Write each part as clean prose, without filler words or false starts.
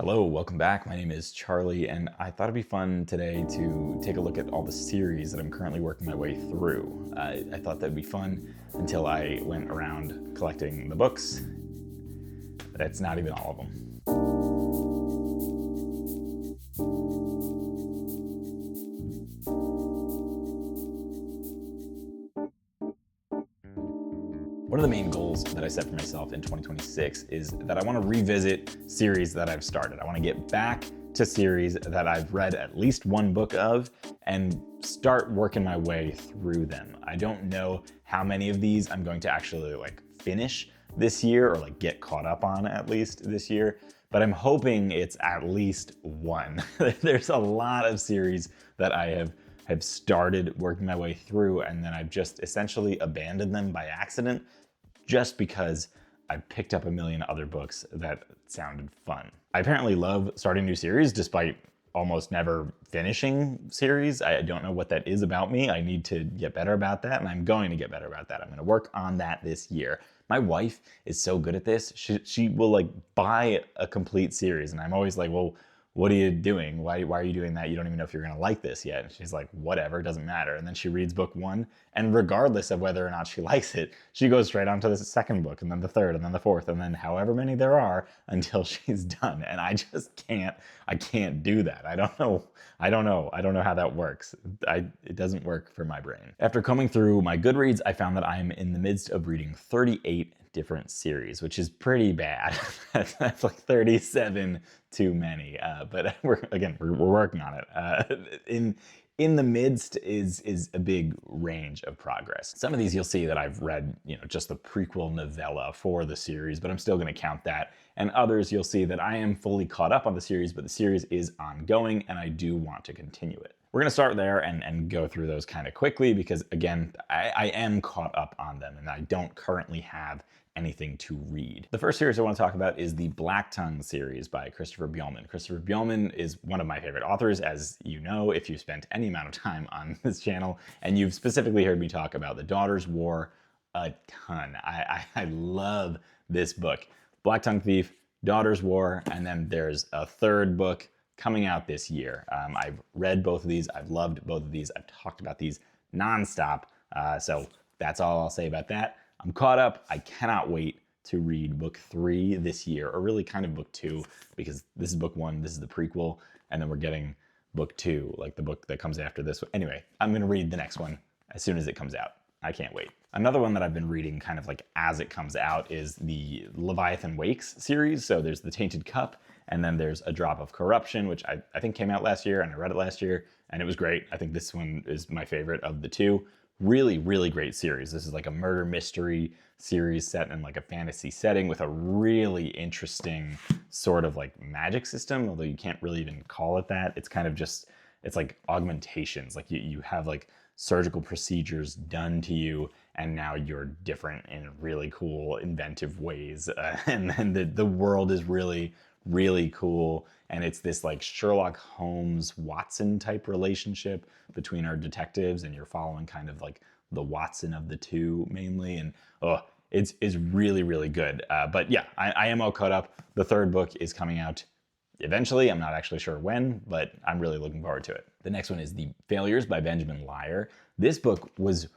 Hello, welcome back. My name is Charlie, and I thought it'd be fun today to take a look at all the series that I'm currently working my way through. I thought that'd be fun until I went around collecting the books. That's not even all of them. One of the main goals that I set for myself in 2026 is that I want to revisit series that I've started. I want to get back to series that I've read at least one book of and start working my way through them. I don't know how many of these I'm going to actually finish this year or get caught up on at least this year, but I'm hoping it's at least one. There's a lot of series that I have started working my way through, and then I've just essentially abandoned them by accident just because I picked up a million other books that sounded fun. I apparently love starting new series despite almost never finishing series. I don't know what that is about me. I need to get better about that, and I'm going to get better about that. I'm gonna work on that this year. My wife is so good at this. She will buy a complete series, and I'm always like, well, what are you doing? Why are you doing that? You don't even know if you're gonna like this yet. And she's like, whatever, it doesn't matter. And then she reads book one, and regardless of whether or not she likes it, she goes straight on to the second book, and then the third, and then the fourth, and then however many there are until she's done. And I just can't do that. I don't know how that works. It doesn't work for my brain. After combing through my Goodreads, I found that I'm in the midst of reading 38 different series, which is pretty bad. That's like 37 too many, but we're working on it. In the midst is a big range of progress. Some of these you'll see that I've read, just the prequel novella for the series, but I'm still going to count that. And others you'll see that I am fully caught up on the series, but the series is ongoing and I do want to continue it. We're going to start there and go through those kind of quickly because, again, I am caught up on them and I don't currently have anything to read. The first series I want to talk about is the Black Tongue series by Christopher Bjornman. Christopher Bjornman is one of my favorite authors, as you know, if you've spent any amount of time on this channel, and you've specifically heard me talk about The Daughter's War a ton. I love this book. Black Tongue Thief, Daughter's War, and then there's a third book coming out this year. I've read both of these. I've loved both of these. I've talked about these nonstop. So that's all I'll say about that. I'm caught up. I cannot wait to read book 3 this year, or really kind of book 2, because this is book 1, this is the prequel, and then we're getting book 2, like the book that comes after this one. Anyway, I'm gonna read the next one as soon as it comes out. I can't wait. Another one that I've been reading kind of as it comes out is the Leviathan Wakes series. So there's The Tainted Cup, and then there's A Drop of Corruption, which I think came out last year, and I read it last year, and it was great. I think this one is my favorite of the two. Really, really great series. This is like a murder mystery series set in a fantasy setting with a really interesting sort of magic system, although you can't really even call it that. It's kind of just, it's like augmentations. You have surgical procedures done to you, and now you're different in really cool, inventive ways. And then the world is really, really cool. And it's this Sherlock Holmes Watson type relationship between our detectives, and you're following kind of the Watson of the two mainly. And it's really, really good. But yeah, I am all caught up. The third book is coming out eventually. I'm not actually sure when, but I'm really looking forward to it. The next one is The Failures by Benjamin Lyer. This book was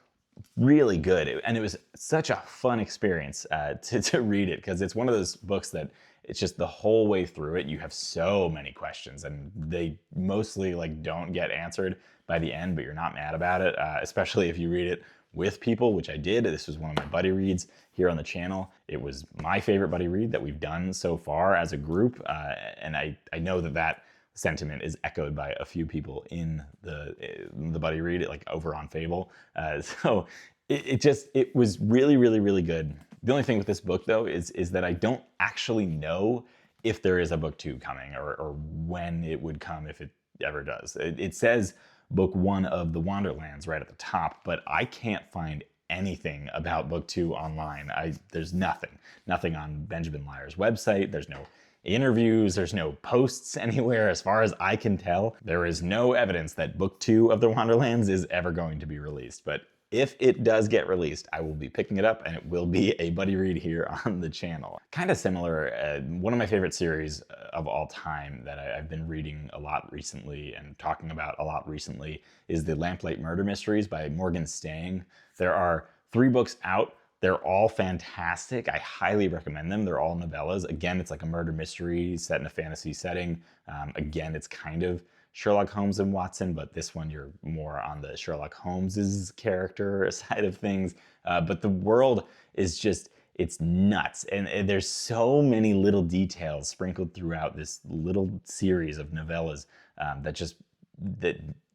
really good, and it was such a fun experience to read it, because it's one of those books that it's just the whole way through it you have so many questions, and they mostly don't get answered by the end, but you're not mad about it, especially if you read it with people, which I did. This was one of my buddy reads here on the channel. It was my favorite buddy read that we've done so far as a group, and I know that sentiment is echoed by a few people in the buddy read, over on Fable. So it was really, really, really good. The only thing with this book, though, is that I don't actually know if there is a book 2 coming, or when it would come, if it ever does. It says book 1 of the Wanderlands right at the top, but I can't find anything about book 2 online. There's nothing on Benjamin Lyer's website. There's no interviews, there's no posts anywhere. As far as I can tell, there is no evidence that book 2 of the Wanderlands is ever going to be released, but if it does get released, I will be picking it up, and it will be a buddy read here on the channel. Kind of similar, one of my favorite series of all time that I've been reading a lot recently and talking about a lot recently is the Lamplight Murder Mysteries by Morgan Stang. There are 3 books out. They're all fantastic. I highly recommend them. They're all novellas. Again, it's like a murder mystery set in a fantasy setting. Again, it's kind of Sherlock Holmes and Watson, but this one you're more on the Sherlock Holmes's character side of things. But the world is just, it's nuts. And there's so many little details sprinkled throughout this little series of novellas that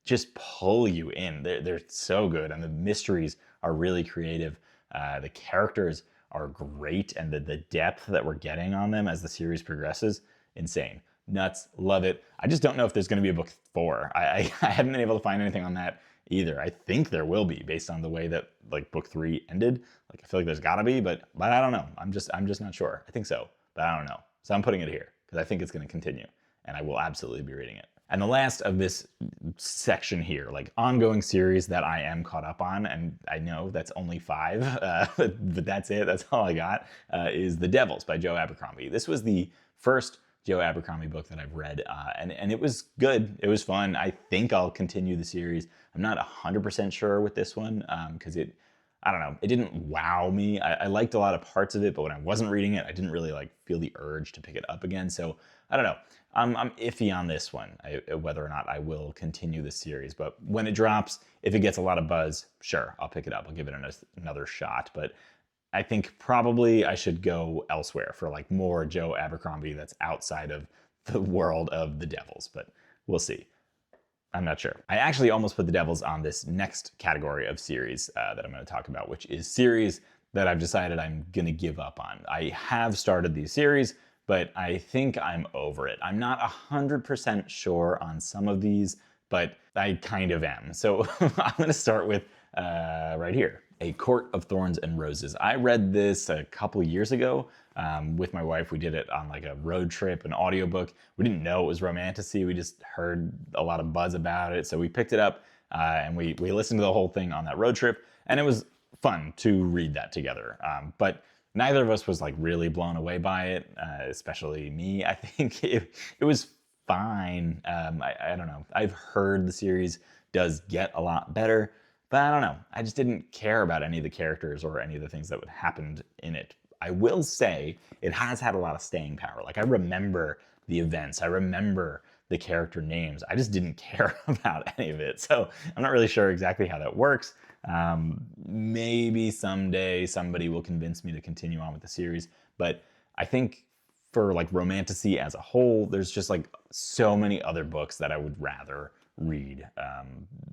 just pull you in. They're so good, and the mysteries are really creative. The characters are great, and the depth that we're getting on them as the series progresses, insane. Nuts, love it. I just don't know if there's going to be a book 4. I haven't been able to find anything on that either. I think there will be, based on the way that like book 3 ended. Like I feel like there's got to be, but I don't know. I'm just not sure. I think so, but I don't know. So I'm putting it here because I think it's going to continue, and I will absolutely be reading it. And the last of this section here, like ongoing series that I am caught up on, and I know that's only 5, but that's it, that's all I got, is The Devils by Joe Abercrombie. This was the first Joe Abercrombie book that I've read, and it was good. It was fun. I think I'll continue the series. I'm not 100% sure with this one, because I don't know, it didn't wow me. I liked a lot of parts of it, but when I wasn't reading it, I didn't really like feel the urge to pick it up again. So I don't know. I'm iffy on this one, whether or not I will continue the series. But when it drops, if it gets a lot of buzz, sure, I'll pick it up. I'll give it another shot. But I think probably I should go elsewhere for like more Joe Abercrombie that's outside of the world of The Devils. But we'll see. I'm not sure. I actually almost put The Devils on this next category of series that I'm going to talk about, which is series that I've decided I'm going to give up on. I have started these series, but I think I'm over it. I'm not 100% sure on some of these, but I kind of am. So I'm going to start with right here, A Court of Thorns and Roses. I read this a couple years ago with my wife. We did it on like a road trip, an audiobook. We didn't know it was romantasy. We just heard a lot of buzz about it. So we picked it up and we listened to the whole thing on that road trip, and it was fun to read that together. But neither of us was like really blown away by it, especially me. I think it was fine. I don't know. I've heard the series does get a lot better, but I don't know. I just didn't care about any of the characters or any of the things that would happen in it. I will say it has had a lot of staying power. Like I remember the events. I remember the character names. I just didn't care about any of it. So I'm not really sure exactly how that works. Maybe someday somebody will convince me to continue on with the series, but I think for like romantasy as a whole, there's just like so many other books that I would rather read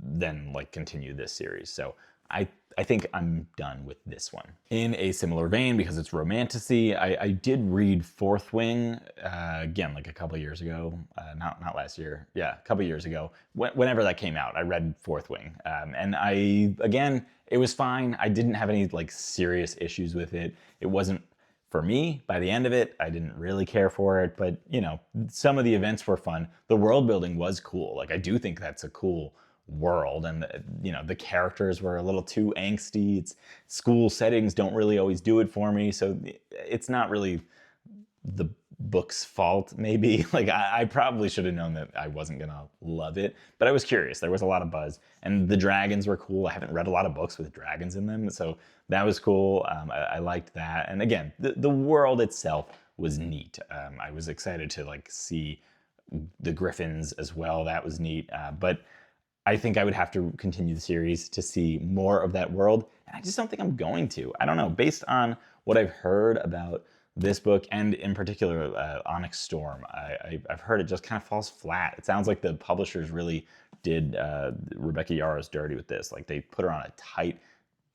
than like continue this series. So I think I'm done with this one. In a similar vein, because it's romantasy, I did read Fourth Wing again, like a couple years ago, not last year, yeah, a couple years ago. Whenever that came out, I read Fourth Wing, and again, it was fine. I didn't have any like serious issues with it. It wasn't for me. By the end of it, I didn't really care for it, but you know, some of the events were fun. The world building was cool. Like I do think that's a cool world, and you know, the characters were a little too angsty. It's school settings don't really always do it for me, so it's not really the book's fault, maybe. Like I probably should have known that I wasn't gonna love it, but I was curious. There was a lot of buzz, and the dragons were cool. I haven't read a lot of books with dragons in them, so that was cool. I liked that, and again, the world itself was neat. I was excited to like see the griffins as well. That was neat, but I think I would have to continue the series to see more of that world, and I just don't think I'm going to. I don't know. Based on what I've heard about this book, and in particular Onyx Storm, I've heard it just kind of falls flat. It sounds like the publishers really did Rebecca Yarros dirty with this. Like they put her on a tight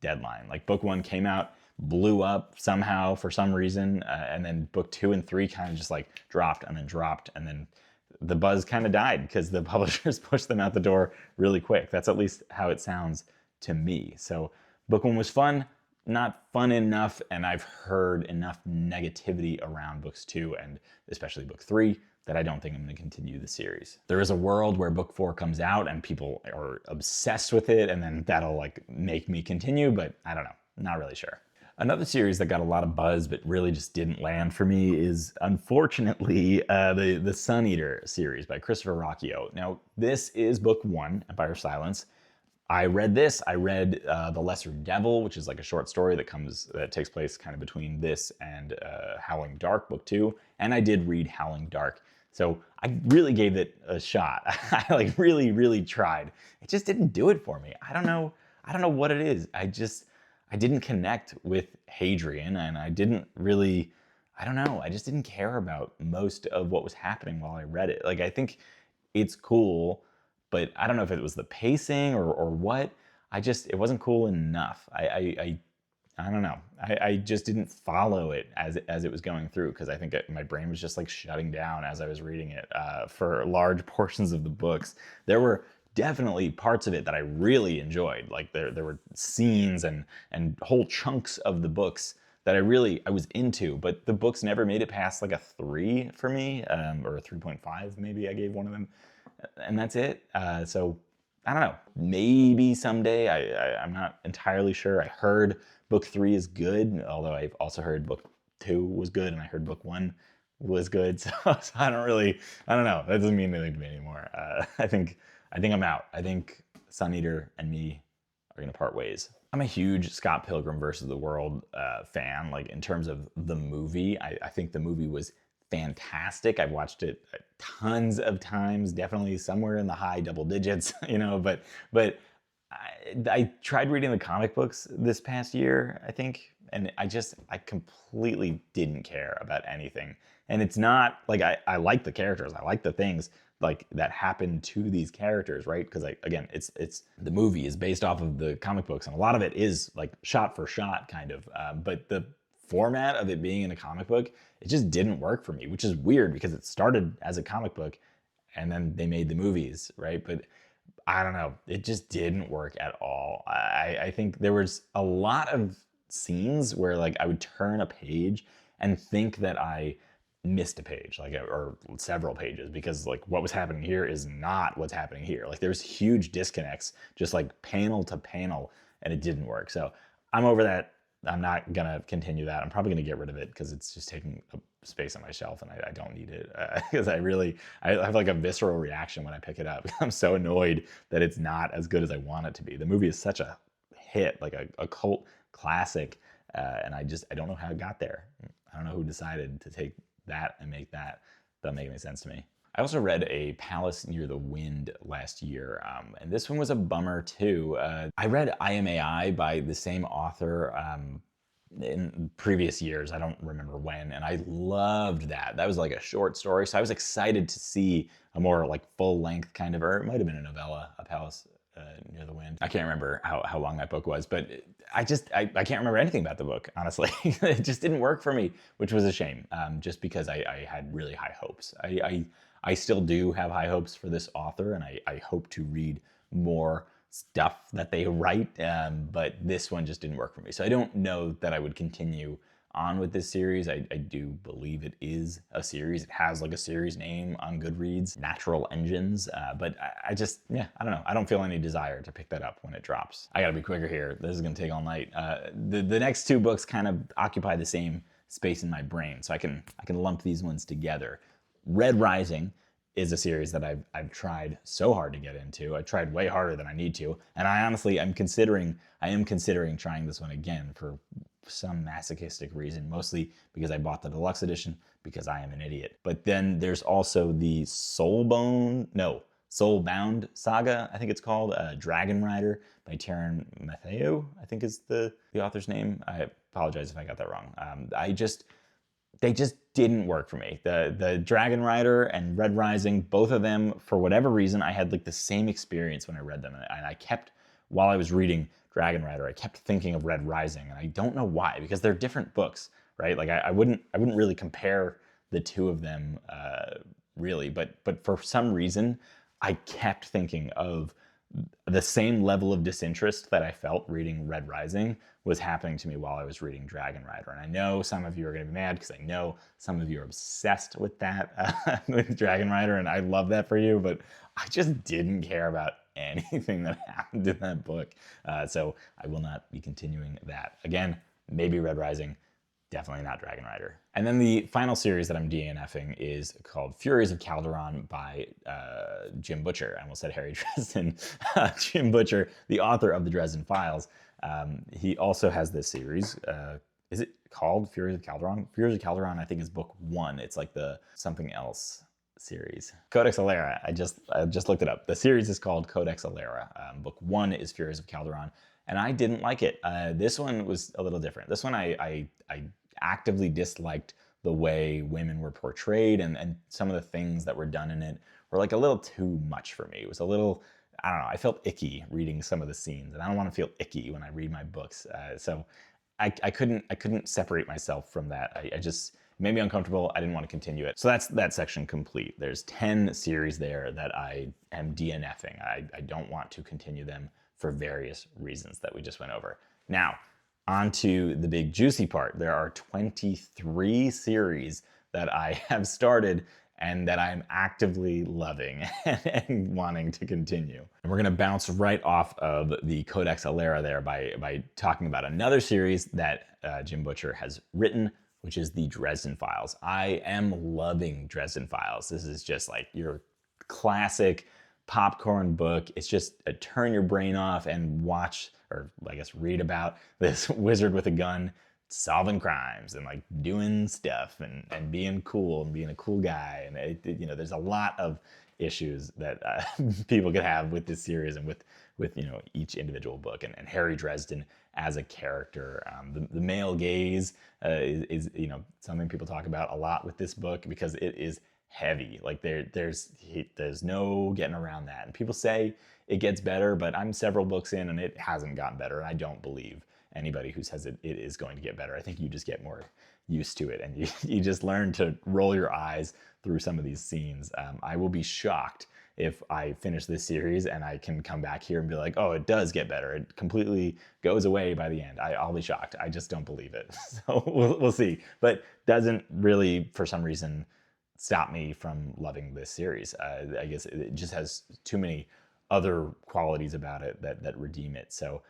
deadline. Like book 1 came out, blew up somehow for some reason, and then book 2 and 3 kind of just like dropped, and then the buzz kind of died because the publishers pushed them out the door really quick. That's at least how it sounds to me. So book 1 was fun, not fun enough, and I've heard enough negativity around books 2 and especially book 3 that I don't think I'm going to continue the series. There is a world where book 4 comes out and people are obsessed with it, and then that'll like make me continue, but I don't know, not really sure. Another series that got a lot of buzz but really just didn't land for me is, unfortunately, the Sun Eater series by Christopher Rocchio. Now, this is book 1, Empire of Silence. I read this. I read The Lesser Devil, which is like a short story that takes place kind of between this and Howling Dark, book 2. And I did read Howling Dark. So I really gave it a shot. I like really tried. It just didn't do it for me. I don't know what it is. I didn't connect with Hadrian, and I didn't really, I don't know, I just didn't care about most of what was happening while I read it. Like, I think it's cool, but I don't know if it was the pacing or what. It wasn't cool enough. I don't know. I just didn't follow it as it was going through, because I think my brain was just like shutting down as I was reading it for large portions of the books. There were definitely parts of it that I really enjoyed. Like there were scenes and whole chunks of the books that I was into, but the books never made it past like a 3 for me, or a 3.5 maybe I gave one of them, and that's it. So I don't know, maybe someday, I'm not entirely sure. I heard book 3 is good, although I've also heard book 2 was good, and I heard book 1 was good, so I don't know, that doesn't mean anything to me anymore. I think I'm out. I think Sun Eater and me are gonna part ways. I'm a huge Scott Pilgrim versus the World fan. Like, in terms of the movie, I think the movie was fantastic. I've watched it tons of times, definitely somewhere in the high double digits, but I tried reading the comic books this past year, I think, and I completely didn't care about anything. And it's not like I like the characters, I like the things like that happen to these characters, right? Because again, it's the movie is based off of the comic books, and a lot of it is like shot for shot kind of, but the format of it being in a comic book, it just didn't work for me, which is weird because it started as a comic book and then they made the movies, right? But I don't know, it just didn't work at all. I think there was a lot of scenes where like I would turn a page and think that I missed a page, like, or several pages, because like what was happening here is not what's happening here. Like, there's huge disconnects, just like panel to panel, and it didn't work. So I'm over that. I'm not gonna continue that. I'm probably gonna get rid of it because it's just taking up space on my shelf, and I don't need it, because I have like a visceral reaction when I pick it up. I'm so annoyed that it's not as good as I want it to be. The movie is such a hit, like a cult classic, and I don't know how it got there. I don't know who decided to take that and make that. Doesn't make any sense to me. I also read A Palace Near the Wind last year, and this one was a bummer too. I read I Am AI by the same author in previous years. I don't remember when, and I loved that. That was like a short story, so I was excited to see a more like full-length kind of, or it might have been a novella, A Palace Near the Wind. I can't remember how long that book was, but I can't remember anything about the book, honestly. It just didn't work for me, which was a shame, just because I had really high hopes. I still do have high hopes for this author, and I hope to read more stuff that they write, but this one just didn't work for me. So I don't know that I would continue on with this series. I do believe it is a series. It has like a series name on Goodreads, Natural Engines, but I don't know. I don't feel any desire to pick that up when it drops. I gotta be quicker here. This is gonna take all night. The next 2 books kind of occupy the same space in my brain, so I can lump these ones together. Red Rising is a series that I've tried so hard to get into. I tried way harder than I need to, and I am considering trying this one again for some masochistic reason, mostly because I bought the deluxe edition because I am an idiot. But then there's also the Soulbound Saga, I think it's called, Dragon Rider by Taran Mathaeu, I think is the author's name. I apologize if I got that wrong. They just didn't work for me. The Dragon Rider and Red Rising, both of them, for whatever reason, I had like the same experience when I read them, and I kept, while I was reading Dragon Rider, I kept thinking of Red Rising, and I don't know why, because they're different books, right? Like I wouldn't really compare the 2 of them really, but for some reason I kept thinking of the same level of disinterest that I felt reading Red Rising was happening to me while I was reading Dragon Rider. And I know some of you are going to be mad because I know some of you are obsessed with that, with Dragon Rider, and I love that for you, but I just didn't care about anything that happened in that book. So I will not be continuing that. Again, maybe Red Rising, definitely not Dragon Rider. And then the final series that I'm DNFing is called Furies of Calderon by Jim Butcher. I almost said Harry Dresden. Jim Butcher, the author of the Dresden Files. He also has this series. Is it called Furies of Calderon? Furies of Calderon, I think, is book 1. It's like the something else series. Codex Alera, I just looked it up. The series is called Codex Alera. Book 1 is Furies of Calderon, and I didn't like it. This one was a little different. This one I actively disliked the way women were portrayed, and some of the things that were done in it were like a little too much for me. It was a little, I don't know, I felt icky reading some of the scenes, and I don't want to feel icky when I read my books. So I couldn't separate myself from that. I just, it made me uncomfortable. I didn't want to continue it. So that's that section complete. There's 10 series there that I am DNFing. I don't want to continue them for various reasons that we just went over. Now, on to the big juicy part. There are 23 series that I have started and that I'm actively loving and wanting to continue. And we're gonna bounce right off of the Codex Alera there by talking about another series that Jim Butcher has written, which is the Dresden Files. I am loving Dresden Files. This is just like your classic popcorn book. It's just a turn your brain off and watch, or I guess read about this wizard with a gun solving crimes and like doing stuff and being cool and being a cool guy. And you know, there's a lot of issues that people could have with this series and with you know, each individual book. And Harry Dresden as a character, the male gaze is you know, something people talk about a lot with this book because it is heavy. Like there's no getting around that. And people say it gets better, but I'm several books in and it hasn't gotten better. And I don't believe anybody who says it is going to get better. I think you just get more used to it and you just learn to roll your eyes through some of these scenes. I will be shocked if I finish this series and I can come back here and be like, oh, it does get better. It completely goes away by the end. I'll be shocked. I just don't believe it. So we'll see. But doesn't really, for some reason, stop me from loving this series. I guess it just has too many other qualities about it that redeem it. So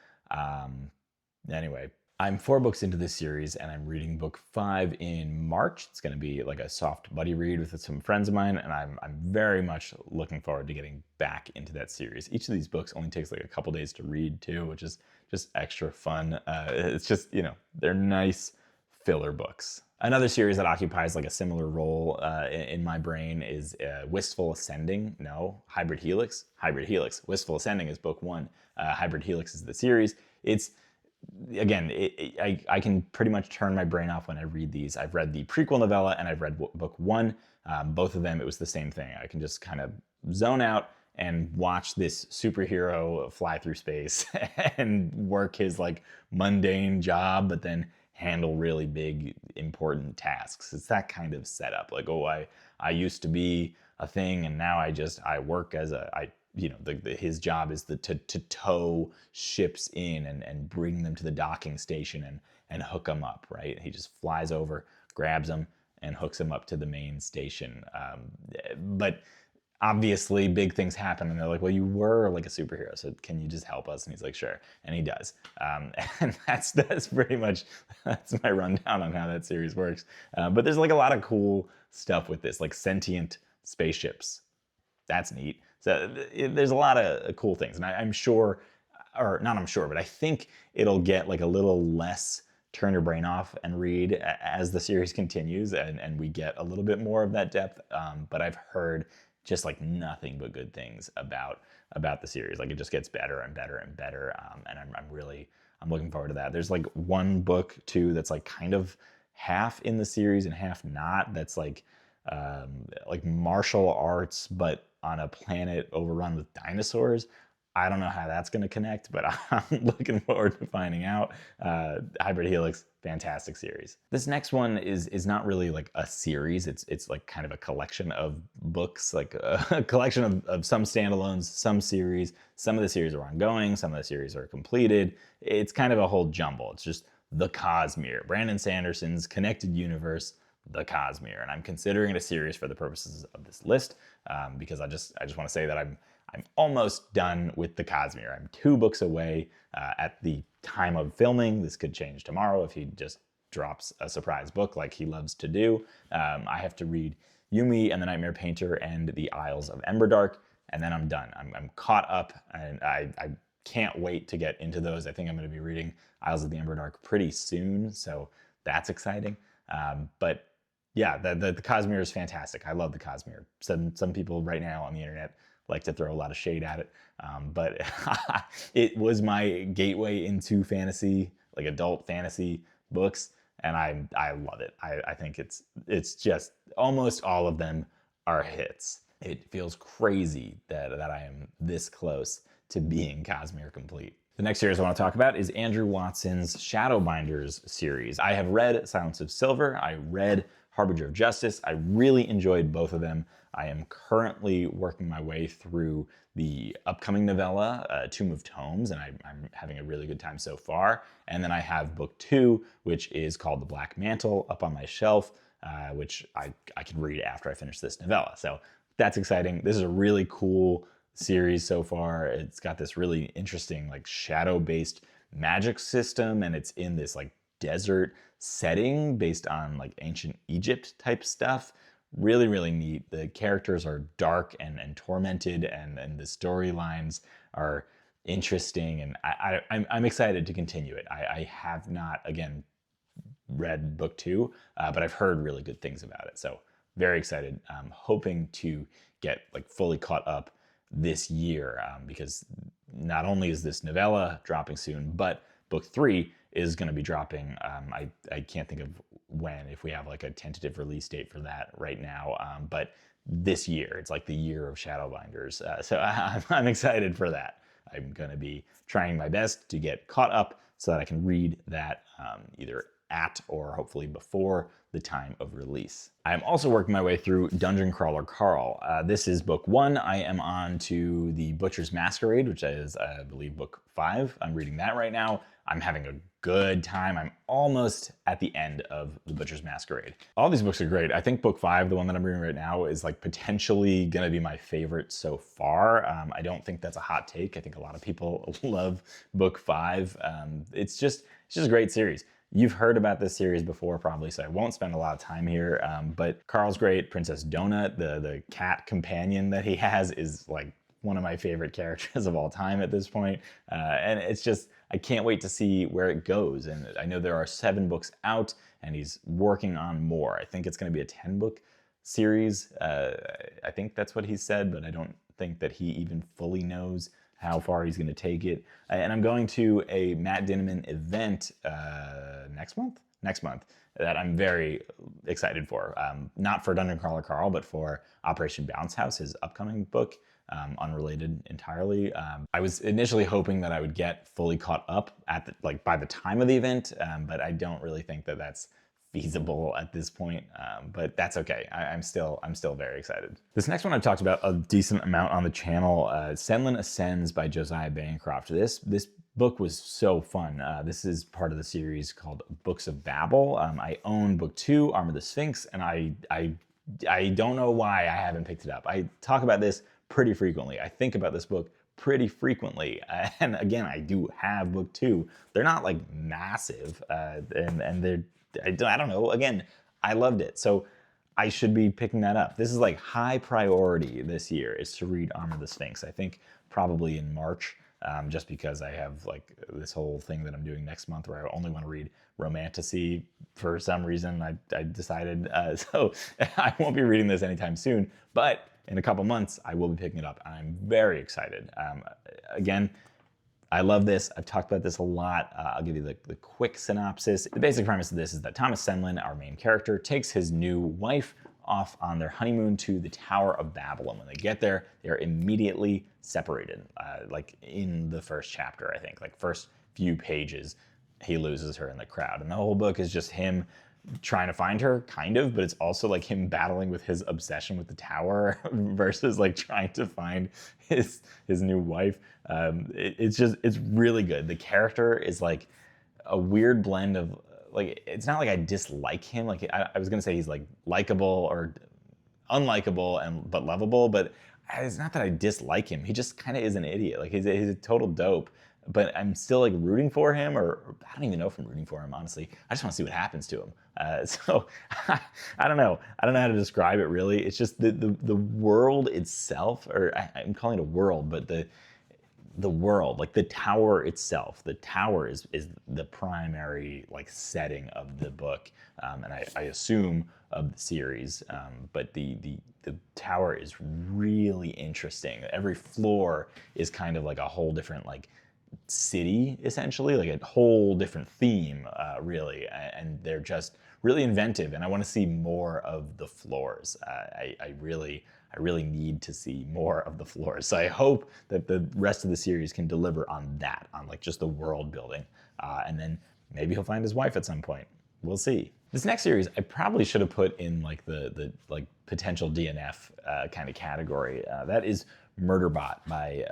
anyway, I'm 4 books into this series and I'm reading book 5 in March. It's going to be like a soft buddy read with some friends of mine, and I'm very much looking forward to getting back into that series. Each of these books only takes like a couple days to read too, which is just extra fun. It's just, you know, they're nice filler books. Another series that occupies like a similar role in my brain is Wistful Ascending. No, Hybrid Helix. Hybrid Helix. Wistful Ascending is book 1. Hybrid Helix is the series. It's, again, I can pretty much turn my brain off when I read these. I've read the prequel novella and I've read book 1. Both of them, it was the same thing. I can just kind of zone out and watch this superhero fly through space and work his like mundane job, but then handle really big, important tasks. It's that kind of setup. Like, oh, I used to be a thing and now I work as you know, his job is to tow ships in and bring them to the docking station and hook them up, right? He just flies over, grabs them, and hooks them up to the main station. But obviously big things happen and they're like, well, you were like a superhero, so can you just help us? And he's like, sure. And he does. And that's pretty much, that's my rundown on how that series works. But there's like a lot of cool stuff with this, like sentient spaceships. That's neat. So there's a lot of cool things. And I'm sure, or not I'm sure, but I think it'll get like a little less turn your brain off and read as the series continues and we get a little bit more of that depth. But I've heard just like nothing but good things about the series. Like it just gets better and better and better. And I'm looking forward to that. There's like one book too that's like kind of half in the series and half not. That's like martial arts, but on a planet overrun with dinosaurs. I don't know how that's going to connect, but I'm looking forward to finding out. Hybrid Helix, fantastic series. This next one is not really like a series. It's like kind of a collection of books, like a collection of some standalones, some series. Some of the series are ongoing, some of the series are completed. It's kind of a whole jumble. It's just The Cosmere, Brandon Sanderson's connected universe, The Cosmere. And I'm considering it a series for the purposes of this list, because I just want to say that I'm almost done with The Cosmere. I'm 2 books away at the time of filming. This could change tomorrow if he just drops a surprise book like he loves to do. I have to read Yumi and the Nightmare Painter and The Isles of Emberdark, and then I'm done. I'm caught up, and I can't wait to get into those. I think I'm going to be reading Isles of the Emberdark pretty soon, so that's exciting. But yeah, the Cosmere is fantastic. I love The Cosmere. Some people right now on the internet like to throw a lot of shade at it, but it was my gateway into fantasy, like adult fantasy books, and I love it. I think it's just almost all of them are hits. It feels crazy that I am this close to being Cosmere complete. The next series I want to talk about is Andrew Watson's Shadowbinders series. I have read Silence of Silver. I read Harbinger of Justice. I really enjoyed both of them. I am currently working my way through the upcoming novella, Tomb of Tomes, and I'm having a really good time so far. And then I have book 2, which is called The Black Mantle, up on my shelf, which I can read after I finish this novella. So that's exciting. This is a really cool series so far. It's got this really interesting like shadow-based magic system, and it's in this like desert setting based on like ancient Egypt type stuff. Really, really neat. The characters are dark and tormented, and the storylines are interesting, and I'm excited to continue it. I have not, again, read book 2, but I've heard really good things about it. So very excited. I'm hoping to get like fully caught up this year, because not only is this novella dropping soon, but book 3 is going to be dropping. I can't think of when, if we have like a tentative release date for that right now, but this year, it's like the year of Shadowbinders. So I'm excited for that. I'm going to be trying my best to get caught up so that I can read that either at or hopefully before the time of release. I'm also working my way through Dungeon Crawler Carl. This is book 1. I am on to The Butcher's Masquerade, which is, I believe, book 5. I'm reading that right now. I'm having a good time. I'm almost at the end of The Butcher's Masquerade. All these books are great. I think book 5, the one that I'm reading right now, is like potentially gonna be my favorite so far. I don't think that's a hot take. I think a lot of people love book 5. It's just a great series. You've heard about this series before probably, so I won't spend a lot of time here, but Carl's great. Princess Donut, the cat companion that he has, is like one of my favorite characters of all time at this point. And it's just, I can't wait to see where it goes. And I know there are 7 books out, and he's working on more. I think it's gonna be a 10-book series. I think that's what he said, but I don't think that he even fully knows how far he's gonna take it. And I'm going to a Matt Dinniman event next month that I'm very excited for. Not for Dungeon Crawler Carl, but for Operation Bounce House, his upcoming book, unrelated entirely. I was initially hoping that I would get fully caught up at by the time of the event, but I don't really think that that's feasible at this point, but that's okay. I'm still very excited. This next one I've talked about a decent amount on the channel, Senlin Ascends by Josiah Bancroft. This book was so fun. This is part of the series called Books of Babel. I own book 2, Arm of the Sphinx, and I don't know why I haven't picked it up. I talk about this pretty frequently. I think about this book pretty frequently, and again, I do have book 2. They're not like massive, and they're, I don't know, again, I loved it, so I should be picking that up. This is like high priority this year, is to read Arm of the Sphinx. I think probably in March, just because I have like this whole thing that I'm doing next month where I only want to read romantasy for some reason. I decided, so I won't be reading this anytime soon, but in a couple months, I will be picking it up, and I'm very excited. Again, I love this. I've talked about this a lot. I'll give you the quick synopsis. The basic premise of this is that Thomas Senlin, our main character, takes his new wife off on their honeymoon to the Tower of Babylon. When they get there, they are immediately separated, like in the first chapter, I think, like first few pages, he loses her in the crowd. And the whole book is just him trying to find her, kind of, but it's also like him battling with his obsession with the tower versus like trying to find his new wife. It's really good. The character is like a weird blend of, like, it's not like I dislike him. Like I was gonna say he's like likable or unlikable but lovable, but it's not that I dislike him. He just kind of is an idiot. Like he's a total dope, but I'm still like rooting for him, or I don't even know if I'm rooting for him, honestly. I just want to see what happens to him. So I don't know. I don't know how to describe it really. It's just the world itself, or I'm calling it a world, but the world, like the tower itself. The tower is the primary like setting of the book, and I assume of the series. But the tower is really interesting. Every floor is kind of like a whole different like city, essentially, like a whole different theme, really, and they're just really inventive. And I want to see more of the floors. I really need to see more of the floors. So I hope that the rest of the series can deliver on that, on like just the world building, and then maybe he'll find his wife at some point. We'll see. This next series I probably should have put in like the like potential DNF kind of category. That is Murderbot by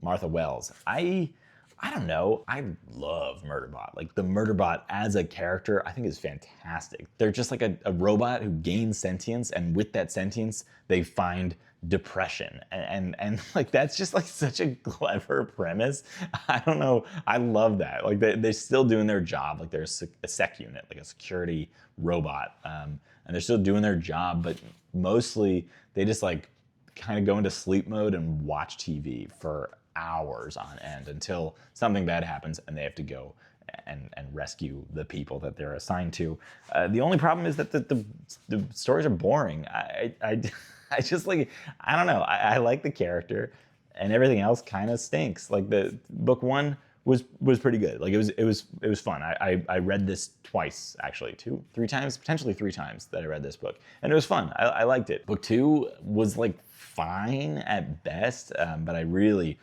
Martha Wells. I don't know. I love Murderbot. Like the Murderbot as a character, I think is fantastic. They're just like a robot who gains sentience, and with that sentience, they find depression. And like that's just like such a clever premise. I don't know. I love that. Like they're still doing their job. Like they're a sec unit, like a security robot, and they're still doing their job. But mostly they just like kind of go into sleep mode and watch TV for hours on end until something bad happens and they have to go and rescue the people that they're assigned to. The only problem is that the stories are boring. I just like, I don't know. I like the character, and everything else kind of stinks. Like the book one was pretty good. Like it was fun. I read this twice, actually, three times, potentially three times that I read this book, and it was fun. I liked it. Book two was like fine at best, but I really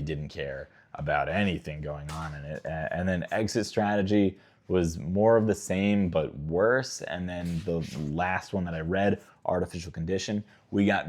didn't care about anything going on in it. And then Exit Strategy was more of the same but worse. And then the last one that I read, Artificial Condition, we got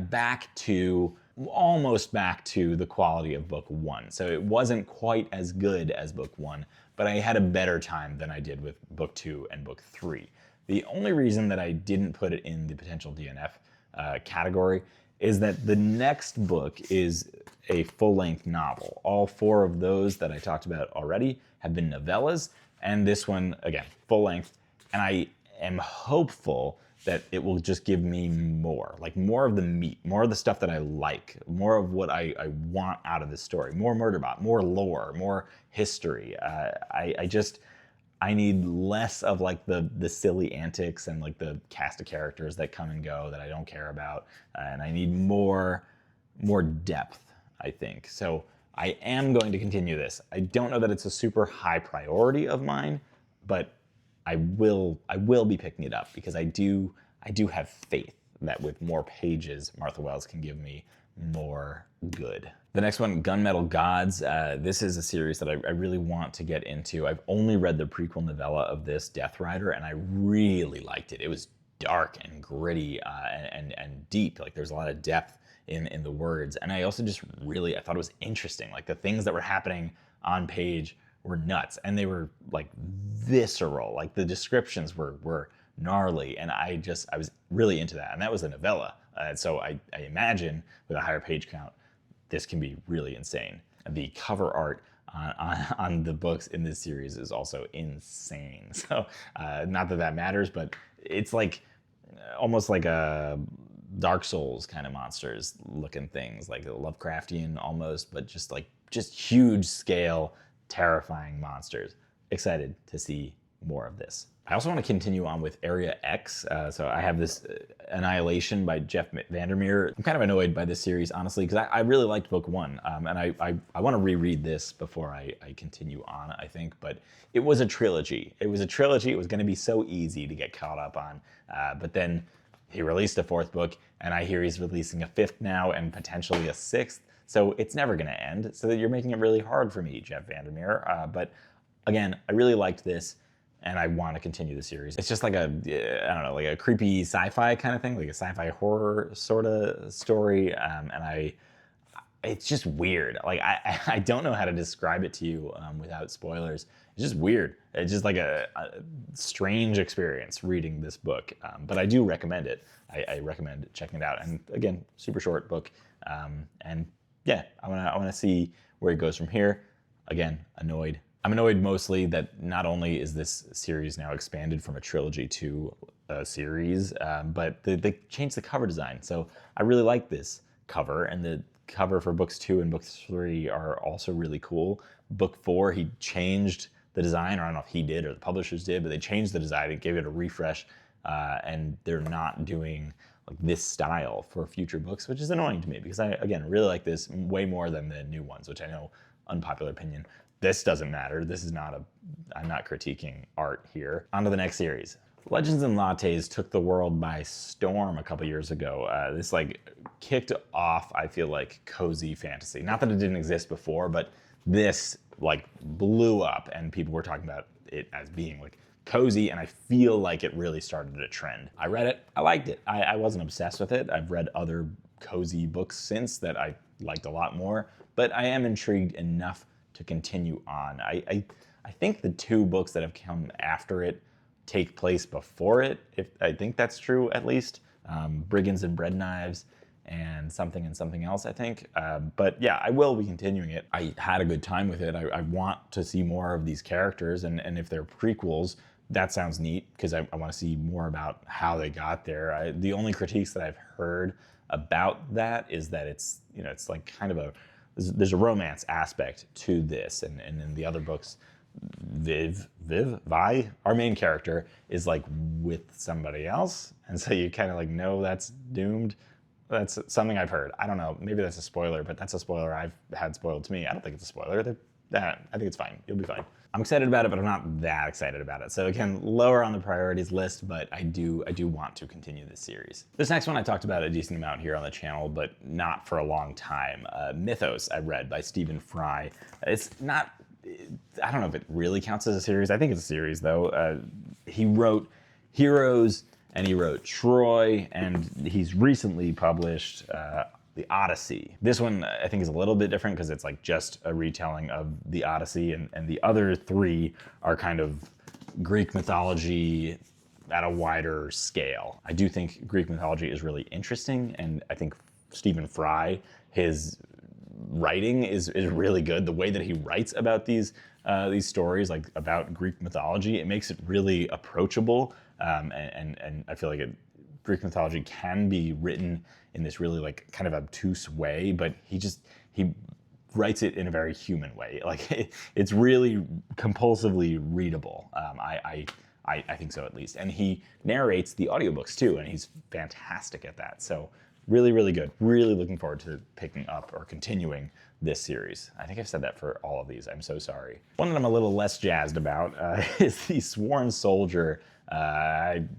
almost back to the quality of book one. So it wasn't quite as good as book one, but I had a better time than I did with book two and book three. The only reason that I didn't put it in the potential DNF category is that the next book is a full-length novel. All four of those that I talked about already have been novellas, and this one, again, full-length. And I am hopeful that it will just give me more, like more of the meat, more of the stuff that I like, more of what I want out of this story, more Murderbot, more lore, more history. I need less of like the silly antics and like the cast of characters that come and go that I don't care about, and I need more depth, I think. So I am going to continue this. I don't know that it's a super high priority of mine, but I will be picking it up because I do have faith that with more pages, Martha Wells can give me more good. The next one, Gunmetal Gods. This is a series that I really want to get into. I've only read the prequel novella of this, Death Rider, and I really liked it. It was dark and gritty and deep. Like there's a lot of depth in the words. And I also just I thought it was interesting. Like the things that were happening on page were nuts, and they were like visceral. Like the descriptions were gnarly, and I was really into that. And that was a novella. So I imagine with a higher page count, this can be really insane. The cover art on the books in this series is also insane. So not that matters, but it's like almost like a Dark Souls kind of monsters looking things, like Lovecraftian almost, but just huge scale, terrifying monsters. Excited to see more of this. I also want to continue on with Area X. So I have this Annihilation by Jeff Vandermeer. I'm kind of annoyed by this series, honestly, because I really liked book one. And I want to reread this before I continue on, I think. But it was a trilogy. It was a trilogy. It was going to be so easy to get caught up on. But then He released a 4th book, and I hear he's releasing a 5th now and potentially a 6th. So it's never going to end. So that you're making it really hard for me, Jeff Vandermeer. But again, I really liked this, and I want to continue the series. It's just like I don't know, like a creepy sci-fi kind of thing, like a sci-fi horror sort of story. It's just weird. Like I don't know how to describe it to you without spoilers. It's just weird. It's just like a strange experience reading this book. But I do recommend it. I recommend checking it out. And again, super short book. And yeah, I wanna see where it goes from here. Again, annoyed. I'm annoyed mostly that not only is this series now expanded from a trilogy to a series, but they changed the cover design. So I really like this cover, and the cover for books 2 and book 3 are also really cool. Book 4, he changed the design, or I don't know if he did or the publishers did, but they changed the design and gave it a refresh, and they're not doing like this style for future books, which is annoying to me because I, again, really like this way more than the new ones, which I know, unpopular opinion. This doesn't matter. This is not I'm not critiquing art here. On to the next series. Legends and Lattes took the world by storm a couple years ago. This like kicked off, I feel like, cozy fantasy. Not that it didn't exist before, but this like blew up and people were talking about it as being like cozy, and I feel like it really started a trend. I read it, I liked it. I wasn't obsessed with it. I've read other cozy books since that I liked a lot more, but I am intrigued enough to continue on. I think the 2 books that have come after it take place before it, if I think that's true at least. Brigands and Bread Knives and something else, I think. But yeah, I will be continuing it. I had a good time with it. I want to see more of these characters, and if they're prequels, that sounds neat because I want to see more about how they got there. The only critiques that I've heard about that is that it's, you know, it's like kind of there's a romance aspect to this, and in the other books, Vi, our main character, is like with somebody else, and so you kind of like know that's doomed. That's something I've heard. I don't know, maybe that's a spoiler, but that's a spoiler I've had spoiled to me. I don't think it's a spoiler. I think it's fine. You'll be fine. I'm excited about it, but I'm not that excited about it. So again, lower on the priorities list, but I do want to continue this series. This next one I talked about a decent amount here on the channel, but not for a long time. Mythos, I read by Stephen Fry. It's not, I don't know if it really counts as a series. I think it's a series though. He wrote Heroes and he wrote Troy, and he's recently published the Odyssey. This one I think is a little bit different because it's like just a retelling of the Odyssey, and the other 3 are kind of Greek mythology at a wider scale. I do think Greek mythology is really interesting, and I think Stephen Fry, his writing is really good. The way that he writes about these stories, like about Greek mythology, it makes it really approachable, and I feel like Greek mythology can be written in this really like kind of obtuse way, but he writes it in a very human way. Like it's really compulsively readable. I think so, at least. And he narrates the audiobooks too, and he's fantastic at that. So really, really good. Really looking forward to picking up or continuing this series. I think I've said that for all of these. I'm so sorry. One that I'm a little less jazzed about is the Sworn Soldier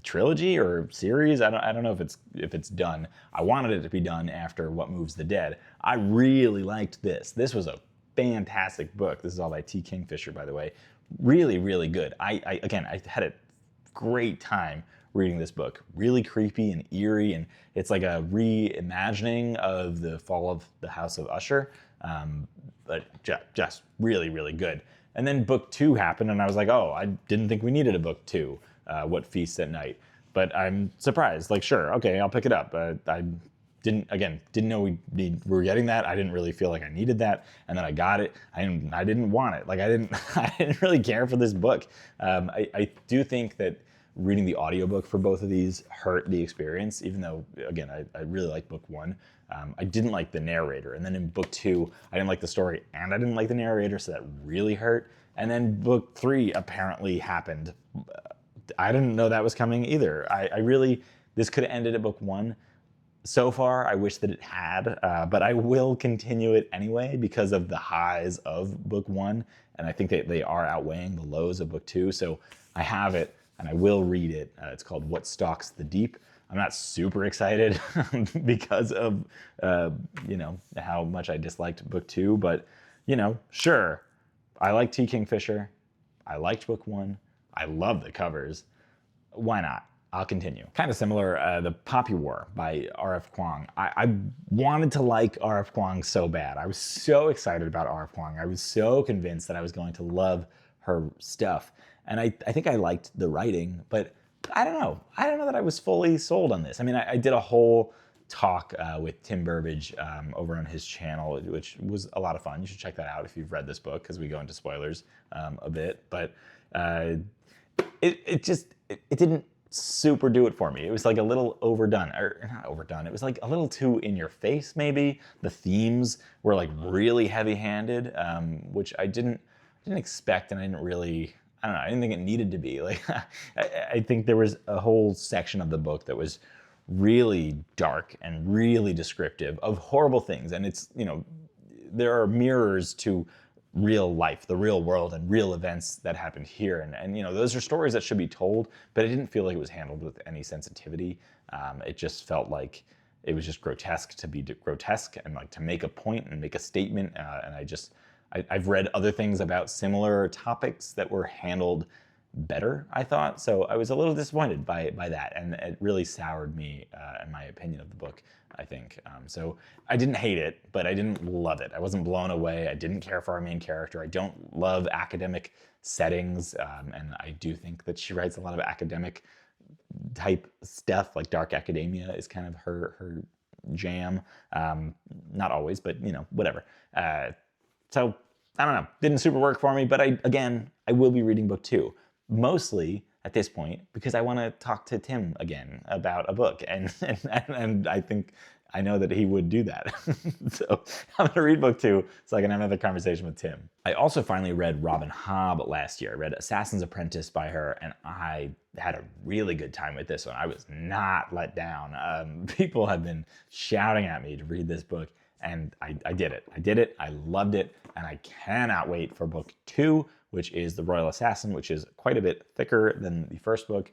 trilogy or series. I don't know if it's done. I wanted it to be done after What Moves the Dead. I really liked this. This was a fantastic book. This is all by T. Kingfisher, by the way. Really, really good. I had a great time reading this book. Really creepy and eerie, and it's like a reimagining of the fall of the House of Usher, but just really, really good. And then book 2 happened, and I was like, oh, I didn't think we needed a book 2, What Feasts at Night. But I'm surprised. Like, sure, okay, I'll pick it up. I didn't know we were getting that. I didn't really feel like I needed that, and then I got it. I didn't want it. Like I didn't really care for this book. I do think that reading the audiobook for both of these hurt the experience, even though, again, I really like book 1. I didn't like the narrator, and then in book 2, I didn't like the story and I didn't like the narrator, so that really hurt. And then book 3 apparently happened. I didn't know that was coming either. This could have ended at book 1. So far, I wish that it had, but I will continue it anyway because of the highs of book 1, and I think that they are outweighing the lows of book 2. So I have it, and I will read it. It's called What Stalks the Deep. I'm not super excited because of, you know, how much I disliked book 2, but, you know, sure. I like T. Kingfisher. I liked book 1. I love the covers. Why not? I'll continue. Kind of similar, The Poppy War by R.F. Kuang. I wanted to like R.F. Kuang so bad. I was so excited about R.F. Kuang. I was so convinced that I was going to love her stuff. And I think I liked the writing, but I don't know. I don't know that I was fully sold on this. I mean, I did a whole talk with Tim Burbage over on his channel, which was a lot of fun. You should check that out if you've read this book, because we go into spoilers a bit. But it didn't super do it for me. It was like a little overdone, or not overdone. It was like a little too in your face, maybe. The themes were like really heavy-handed, which I didn't expect, and I didn't really, I don't know, I didn't think it needed to be. Like, I think there was a whole section of the book that was really dark and really descriptive of horrible things. And it's, you know, there are mirrors to real life, the real world, and real events that happened here. And you know, those are stories that should be told, but it didn't feel like it was handled with any sensitivity. It just felt like it was just grotesque to be grotesque, and like to make a point and make a statement. And I've read other things about similar topics that were handled better, I thought. So I was a little disappointed by that, and it really soured me in my opinion of the book, I think. So I didn't hate it, but I didn't love it. I wasn't blown away. I didn't care for our main character. I don't love academic settings, and I do think that she writes a lot of academic type stuff, like dark academia is kind of her jam. Not always, but you know, whatever. So I don't know, didn't super work for me, but I will be reading book 2. Mostly at this point because I want to talk to Tim again about a book, and I think I know that he would do that. So I'm gonna read book 2 so I can have another conversation with Tim. I also finally read Robin Hobb last year. I read Assassin's Apprentice by her, and I had a really good time with this one. I was not let down. People have been shouting at me to read this book, and I did it. I did it. I loved it, and I cannot wait for book 2, which is The Royal Assassin, which is quite a bit thicker than the first book.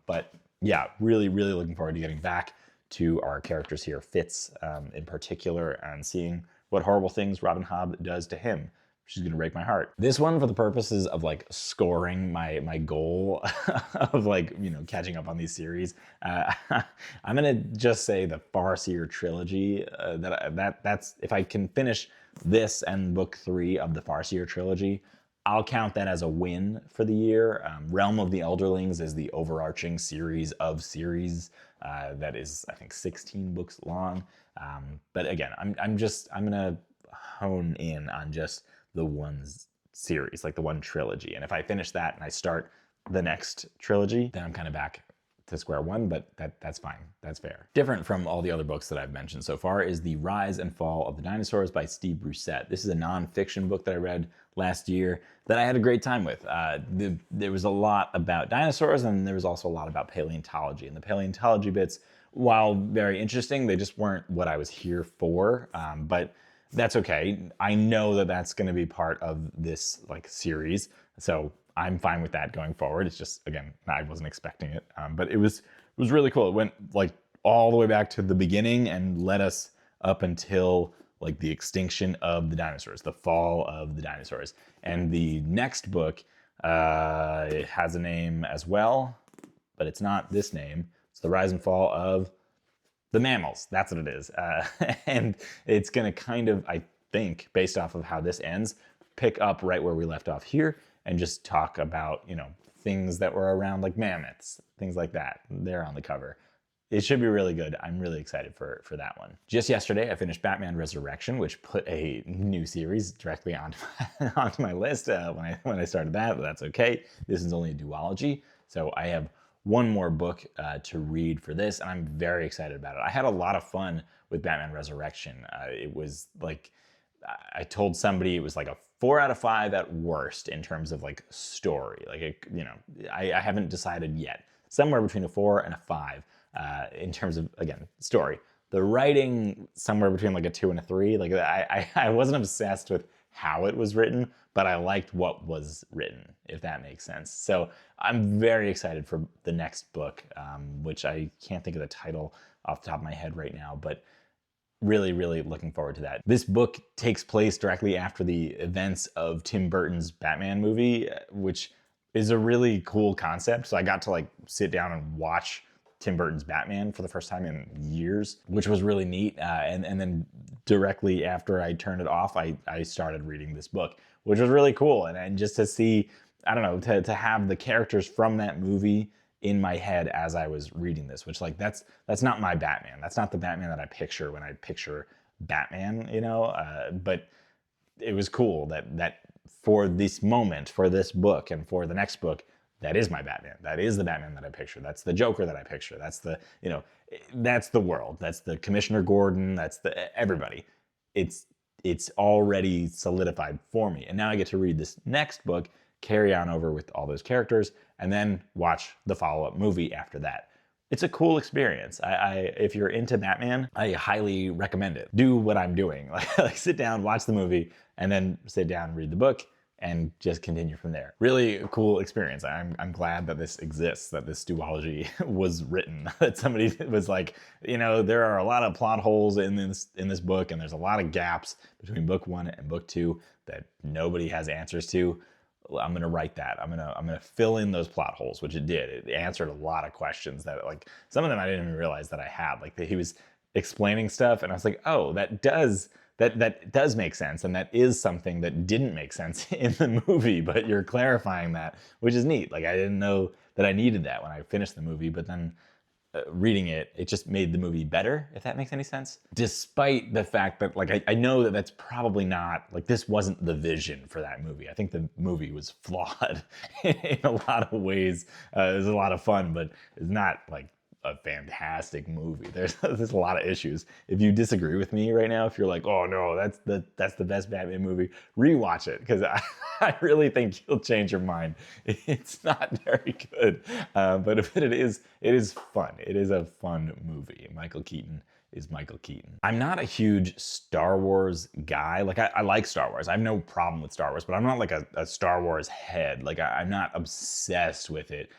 But yeah, really, really looking forward to getting back to our characters here, Fitz in particular, and seeing what horrible things Robin Hobb does to him. She's gonna break my heart. This one, for the purposes of like scoring my goal of like, you know, catching up on these series, I'm gonna just say the Farseer trilogy. That's if I can finish this and book 3 of the Farseer trilogy, I'll count that as a win for the year. Realm of the Elderlings is the overarching series of series that is, I think, 16 books long. But again, I'm gonna hone in on just the one series, like the one trilogy. And if I finish that and I start the next trilogy, then I'm kind of back to square one, but that's fine. That's fair. Different from all the other books that I've mentioned so far is The Rise and Fall of the Dinosaurs by Steve Brusette. This is a nonfiction book that I read last year that I had a great time with. There was a lot about dinosaurs, and there was also a lot about paleontology. And the paleontology bits, while very interesting, they just weren't what I was here for. But that's okay. I know that that's going to be part of this like series, so I'm fine with that going forward. It's just, again, I wasn't expecting it, but it was really cool. It went like all the way back to the beginning and led us up until like the extinction of the dinosaurs, the fall of the dinosaurs. And the next book, it has a name as well, but it's not this name. It's The Rise and Fall of the Mammals. That's what it is. And it's going to kind of, I think, based off of how this ends, pick up right where we left off here and just talk about, you know, things that were around, like mammoths, things like that. They're on the cover. It should be really good. I'm really excited for that one. Just yesterday, I finished Batman Resurrection, which put a new series directly onto my list when I started that, but that's okay. This is only a duology, so I have one more book to read for this, and I'm very excited about it. I had a lot of fun with Batman Resurrection. It was like, I told somebody it was like a 4 out of 5 at worst in terms of like story. Like, you know, I haven't decided yet. Somewhere between a 4 and a 5 in terms of, again, story. The writing, somewhere between like a 2 and a 3. Like I wasn't obsessed with how it was written, but I liked what was written, if that makes sense. So I'm very excited for the next book, which I can't think of the title off the top of my head right now, but really, really looking forward to that. This book takes place directly after the events of Tim Burton's Batman movie, which is a really cool concept. So I got to like sit down and watch Tim Burton's Batman for the first time in years, which was really neat. And then directly after I turned it off, I started reading this book, which was really cool. And just to see, I don't know, to have the characters from that movie in my head as I was reading this, which like that's not my Batman. That's not the Batman that I picture when I picture Batman, you know. But it was cool that for this moment, for this book, and for the next book, that is my Batman. That is the Batman that I picture. That's the Joker that I picture. That's the, you know, that's the world. That's the Commissioner Gordon. That's the everybody. It's already solidified for me, and now I get to read this next book, carry on over with all those characters, and then watch the follow-up movie after that. It's a cool experience. If you're into Batman, I highly recommend it. Do what I'm doing. Like sit down, watch the movie, and then sit down, read the book, and just continue from there. Really cool experience. I'm glad that this exists, that this duology was written, that somebody was like, you know, there are a lot of plot holes in this book, and there's a lot of gaps between book 1 and book 2 that nobody has answers to. I'm gonna write that. I'm gonna fill in those plot holes, which it did. It answered a lot of questions that, like, some of them I didn't even realize that I had. Like, he was explaining stuff, and I was like, oh, that does make sense, and that is something that didn't make sense in the movie, but you're clarifying that, which is neat. Like, I didn't know that I needed that when I finished the movie, but then reading it, it just made the movie better, if that makes any sense. Despite the fact that, like, I know that that's probably not, like, this wasn't the vision for that movie. I think the movie was flawed in a lot of ways. It was a lot of fun, but it's not, like, a fantastic movie. There's a lot of issues. If you disagree with me right now, if you're like, oh no, that's the best Batman movie, rewatch it, because I really think you'll change your mind. It's not very good, but if it is fun. It is a fun movie. Michael Keaton is Michael Keaton. I'm not a huge Star Wars guy. Like, I like Star Wars. I have no problem with Star Wars, but I'm not like a Star Wars head. Like, I'm not obsessed with it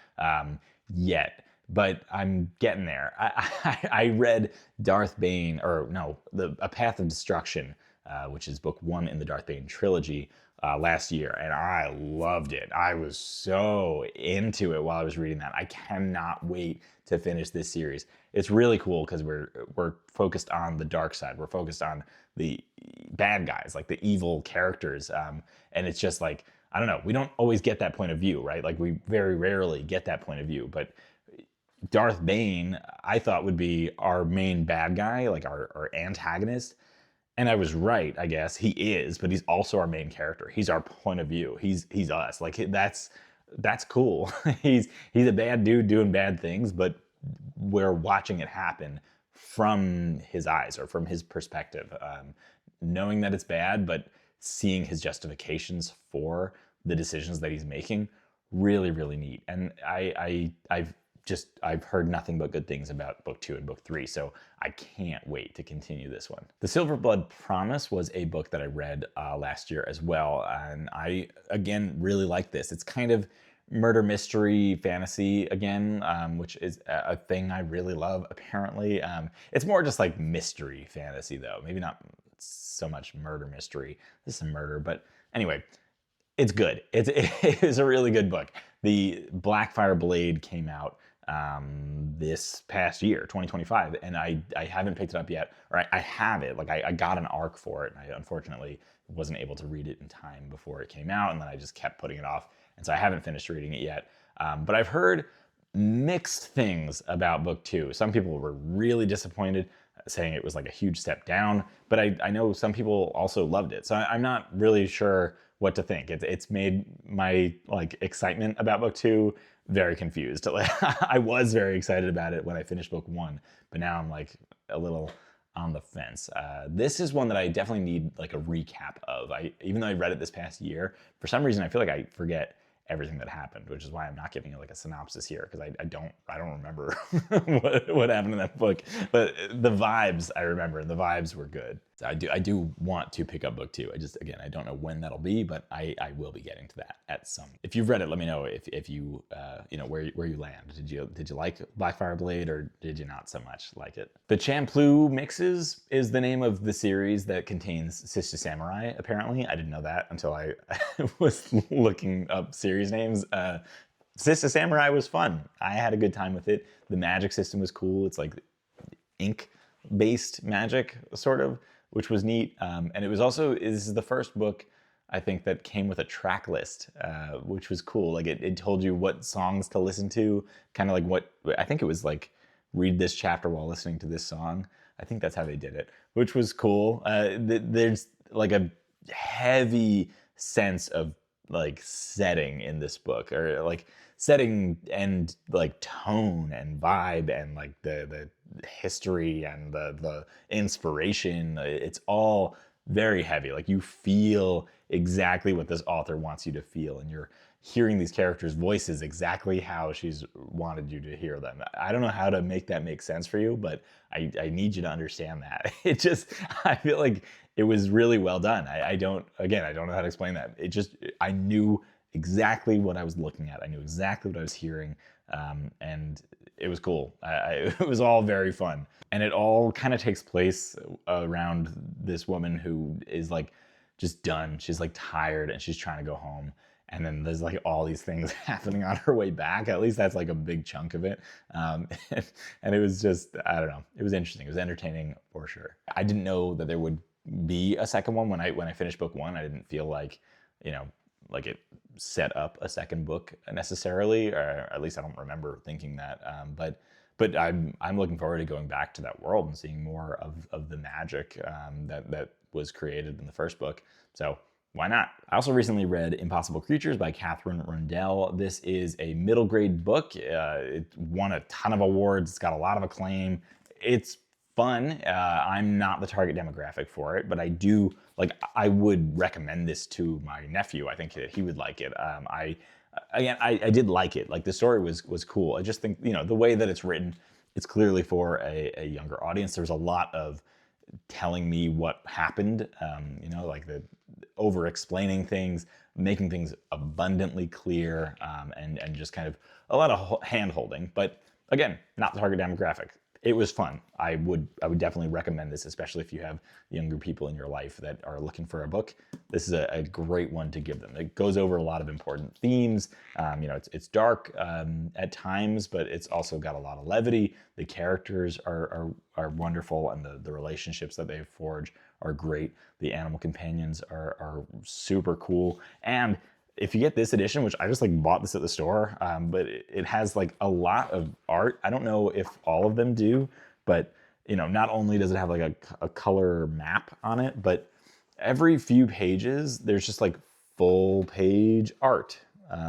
yet. But I'm getting there. I read Darth Bane, or no, A Path of Destruction, which is book 1 in the Darth Bane trilogy, last year, and I loved it. I was so into it while I was reading that. I cannot wait to finish this series. It's really cool because we're focused on the dark side. We're focused on the bad guys, like the evil characters, and it's just like, I don't know. We don't always get that point of view, right? Like, we very rarely get that point of view, but Darth Bane, I thought, would be our main bad guy, like our antagonist. And I was right, I guess. He is, but he's also our main character. He's our point of view. He's us. Like, that's cool. He's a bad dude doing bad things, but we're watching it happen from his eyes, or from his perspective. Knowing that it's bad, but seeing his justifications for the decisions that he's making, really, really neat. And I've heard nothing but good things about book 2 and book 3, so I can't wait to continue this one. The Silver Blood Promise was a book that I read last year as well, and I, again, really like this. It's kind of murder mystery fantasy again, which is a thing I really love, apparently. It's more just like mystery fantasy, though. Maybe not so much murder mystery. There's some murder, but anyway, it's good. It is a really good book. The Blackfire Blade came out this past year, 2025, and I haven't picked it up yet, or I have it. Like, I got an arc for it, and I unfortunately wasn't able to read it in time before it came out, and then I just kept putting it off, and so I haven't finished reading it yet. But I've heard mixed things about book 2. Some people were really disappointed, saying it was like a huge step down, but I know some people also loved it, so I'm not really sure what to think. It's made my, like, excitement about book 2 very confused. I was very excited about it when I finished book 1, but now I'm like a little on the fence. This is one that I definitely need like a recap of. Even though I read it this past year, for some reason I feel like I forget everything that happened, which is why I'm not giving it like a synopsis here, because I don't remember what happened in that book. But the vibes I remember, and the vibes were good. So I do want to pick up book 2. Again, I don't know when that'll be, but I will be getting to that at some. If you've read it, let me know if you where you land. Did you like Blackfire Blade, or did you not so much like it? The Champloo Mixes is the name of the series that contains Sister Samurai. Apparently, I didn't know that until I was looking up series names. Sister Samurai was fun. I had a good time with it. The magic system was cool. It's like ink-based magic, sort of, which was neat. And it was also, this is the first book, I think, that came with a track list, which was cool. Like it told you what songs to listen to, kind of like what, I think it was like, read this chapter while listening to this song. I think that's how they did it, which was cool. There's like a heavy sense of like setting in this book, or like setting and like tone and vibe and like the history and the inspiration. It's all very heavy. Like you feel exactly what this author wants you to feel, and you're hearing these characters' voices exactly how she's wanted you to hear them. I don't know how to make that make sense for you, but I need you to understand that. I feel like it was really well done. I don't know how to explain that. I knew exactly what I was looking at. I knew exactly what I was hearing, and it was cool. It was all very fun. And it all kind of takes place around this woman who is like just done. She's like tired and she's trying to go home. And then there's like all these things happening on her way back. At least that's like a big chunk of it. And it was just, I don't know. It was interesting. It was entertaining for sure. I didn't know that there would be a second one when I finished book 1. I didn't feel like, like it set up a second book necessarily, or at least I don't remember thinking that. But I'm looking forward to going back to that world and seeing more of the magic that was created in the first book. So why not? I also recently read Impossible Creatures by Catherine Rundell. This is a middle grade book. It won a ton of awards. It's got a lot of acclaim. It's fun. I'm not the target demographic for it, but I would recommend this to my nephew. I think that he would like it. I did like it. Like the story was cool. I just think, the way that it's written, it's clearly for a younger audience. There's a lot of telling me what happened, like the over explaining things, making things abundantly clear, and just kind of a lot of hand holding. But again, not the target demographic. It was fun. I would definitely recommend this, especially if you have younger people in your life that are looking for a book. This is a great one to give them. It goes over a lot of important themes. It's dark at times, but it's also got a lot of levity. The characters are wonderful, and the relationships that they forge are great. The animal companions are super cool. And if you get this edition, which I just bought this at the store, but it has a lot of art. I don't know if all of them do, but not only does it have a color map on it, but every few pages there's just full page art,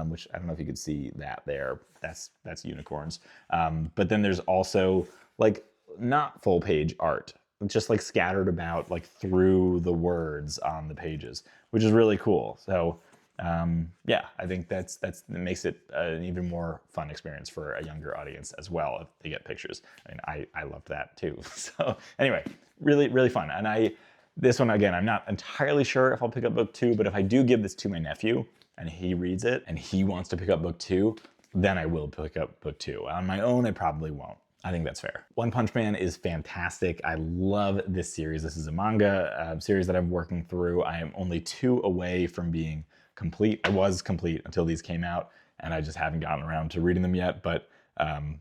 which I don't know if you could see that there. That's unicorns. But then there's also not full page art, just scattered about through the words on the pages, which is really cool. So I think that makes it an even more fun experience for a younger audience as well if they get pictures. I mean, I loved that too. So anyway, really, really fun. And this one, again, I'm not entirely sure if I'll pick up book 2, but if I do give this to my nephew and he reads it and he wants to pick up book 2, then I will pick up book 2. On my own, I probably won't. I think that's fair. One Punch Man is fantastic. I love this series. This is a manga series that I'm working through. I am only 2 away from being complete. I was complete until these came out, and I just haven't gotten around to reading them yet, but I'm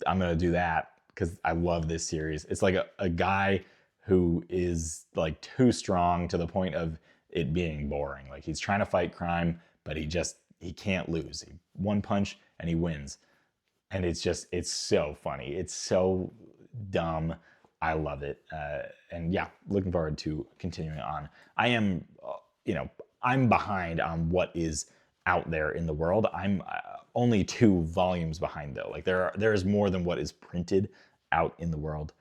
gonna do that because I love this series. It's like a guy who is too strong to the point of it being boring. He's trying to fight crime, but he can't lose. One punch and he wins. And it's so funny. It's so dumb. I love it. And yeah, looking forward to continuing on. I am, I'm behind on what is out there in the world. I'm only 2 volumes behind though. There is more than what is printed out in the world.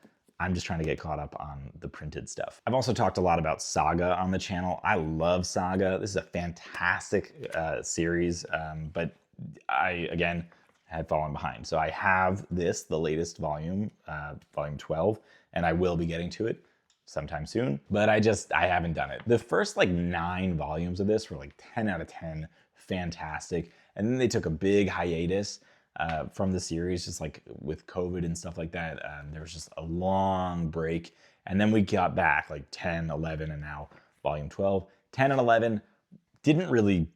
I'm just trying to get caught up on the printed stuff. I've also talked a lot about Saga on the channel. I love Saga. This is a fantastic series, but again, had fallen behind. So I have the latest volume, volume 12, and I will be getting to it sometime soon, but I haven't done it. The first like 9 volumes of this were like 10 out of 10, fantastic. And then they took a big hiatus from the series, just like with COVID and stuff like that. There was just a long break. And then we got back like 10, 11, and now volume 12. 10 and 11 didn't really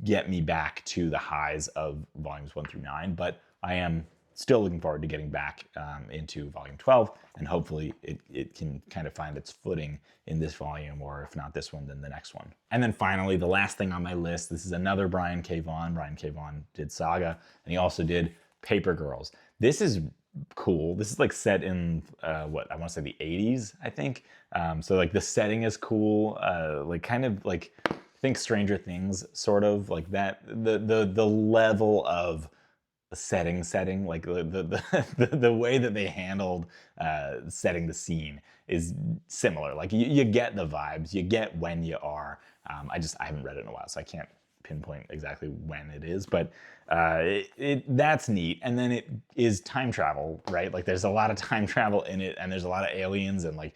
get me back to the highs of volumes 1 through 9, but I am still looking forward to getting back into volume 12, and hopefully it can kind of find its footing in this volume, or if not this one, then the next one. And then finally, the last thing on my list, this is another Brian K. Vaughan. Brian K. Vaughan did Saga, and he also did Paper Girls. This is cool. This is like set in what I want to say the 80s, I think. So like the setting is cool, like kind of like think Stranger Things, sort of like that. The level of setting, like the way that they handled setting the scene is similar. Like you get the vibes, you get when you are. I haven't read it in a while, so I can't pinpoint exactly when it is, but that's neat. And then it is time travel, right? Like there's a lot of time travel in it, and there's a lot of aliens and like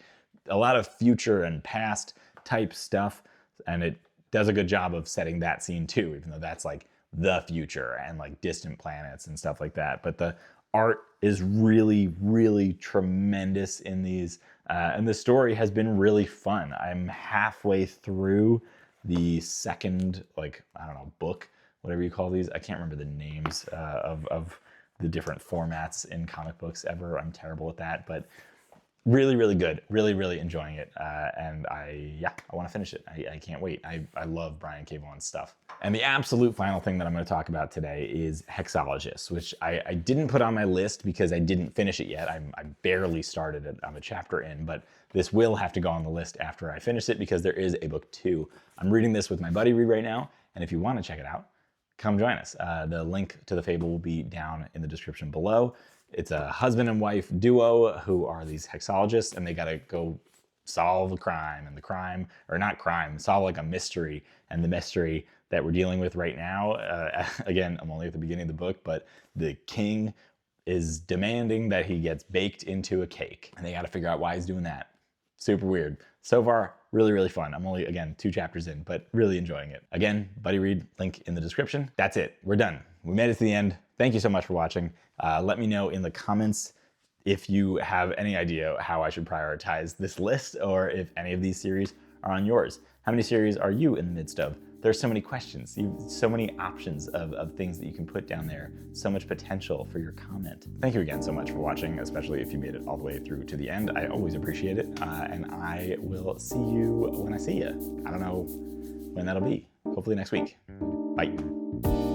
a lot of future and past type stuff, and it does a good job of setting that scene too, even though that's like the future and like distant planets and stuff like that. But the art is really, really tremendous in these, and the story has been really fun. I'm halfway through the second, like, I don't know, book, whatever you call these. I can't remember the names of the different formats in comic books ever. I'm terrible at that, but really, really good. Really, really enjoying it. And I want to finish it. I can't wait. I love Brian K. Vaughan's stuff. And the absolute final thing that I'm going to talk about today is Hexologist, which I didn't put on my list because I didn't finish it yet. I barely started it. I'm a chapter in, but this will have to go on the list after I finish it because there is a book 2. I'm reading this with my buddy Reed right now, and if you want to check it out, come join us. The link to the Fable will be down in the description below. It's a husband and wife duo who are these hexologists, and they gotta go solve a crime, and the crime, or not crime, solve like a mystery. And the mystery that we're dealing with right now, again, I'm only at the beginning of the book, but the king is demanding that he gets baked into a cake, and they gotta figure out why he's doing that. Super weird. So far, really, really fun. I'm only, again, 2 chapters in, but really enjoying it. Again, Buddy Reed, link in the description. That's it. We're done. We made it to the end. Thank you so much for watching. Let me know in the comments if you have any idea how I should prioritize this list, or if any of these series are on yours. How many series are you in the midst of? There's so many questions, so many options of things that you can put down there, so much potential for your comment. Thank you again so much for watching, especially if you made it all the way through to the end. I always appreciate it, and I will see you when I see you. I don't know when that'll be. Hopefully next week. Bye.